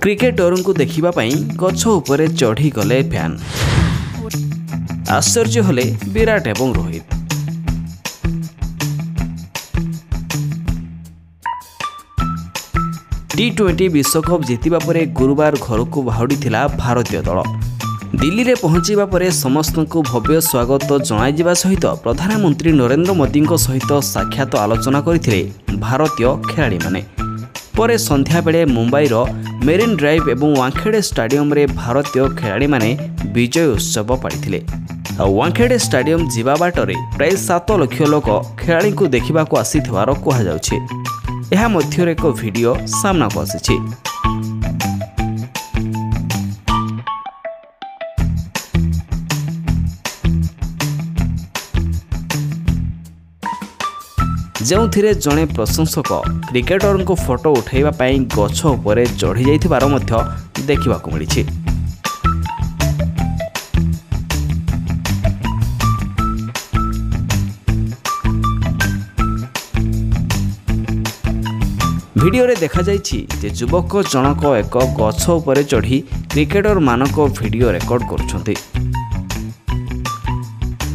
क्रिकेटरଙ୍କୁ ଦେଖିବା ପାଇଁ ଗଛ ଉପରେ ଚଢ଼ି ଗଲେ ଫ୍ୟାନ୍। ଆଶ୍ଚର୍ଯ୍ୟ ହେଲେ ବିରାଟ ଏବଂ ରୋହିତ। ଟି20 ବିଶ୍ୱକପ୍ ଜିତିବା ପରେ ଗୁରୁବାର ଘରକୁ ବାହୁଡ଼ିଥିଲା ଭାରତୀୟ ଦଳ। ଦିଲ୍ଲୀରେ ପହଞ୍ଚିବା ପରେ ସମସ୍ତଙ୍କୁ ଭବ୍ୟ ସ୍ୱାଗତ ଜଣାଇଯିବା ସହିତ ପ୍ରଧାନମନ୍ତ୍ରୀ ନରେନ୍ଦ୍ର ମୋଦିଙ୍କ ସହିତ ସାକ୍ଷାତ ଆଲୋଚନା କରିଥିଲେ ଭାରତୀୟ ଖେଳାଳିମାନେ। ପରେ ସନ୍ଧ୍ୟାବେଳେ ମୁମ୍ବାଇର ମେରିନ୍ ଡ୍ରାଇଭ୍ ଏବଂ ୱାଙ୍ଗଖେଡ଼େ ଷ୍ଟାଡିୟମରେ ଭାରତୀୟ ଖେଳାଳିମାନେ ବିଜୟ ଉତ୍ସବ ପାଳିଥିଲେ। ୱାଙ୍ଗଖେଡ଼େ ଷ୍ଟାଡିୟମ ଯିବା ବାଟରେ ପ୍ରାୟ 7 ଲକ୍ଷ ଲୋକ ଖେଳାଳିଙ୍କୁ ଦେଖିବାକୁ ଆସିଥିବାର କୁହାଯାଉଛି। ଏହା ମଧ୍ୟରେ ଏକ ଭିଡିଓ ସାମ୍ନାକୁ ଆସିଛି। ଯେଉଁଥିରେ ଜଣେ ପ୍ରଶଂସକ କ୍ରିକେଟରଙ୍କ ଫଟୋ ଉଠାଇବା ପାଇଁ ଗଛ ଉପରେ ଚଢ଼ି ଯାଇଥିବାର ମଧ୍ୟ ଦେଖିବାକୁ ମିଳିଛି। ଭିଡିଓରେ ଦେଖାଯାଇଛି ଯେ ଯୁବକ ଜଣକ ଏକ ଗଛ ଉପରେ ଚଢ଼ି କ୍ରିକେଟରମାନଙ୍କ ଭିଡିଓ ରେକର୍ଡ କରୁଛନ୍ତି।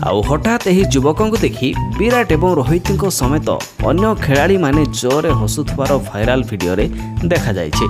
ଆଉ ହଠାତ୍ ଏହି ଯୁବକଙ୍କୁ ଦେଖି ବିରାଟ ଏବଂ ରୋହିତଙ୍କ ସମେତ ଅନ୍ୟ ଖେଳାଳିମାନେ ଜୋରରେ ହସୁଥିବାର ଭାଇରାଲ ଭିଡିଓରେ ଦେଖାଯାଇଛି।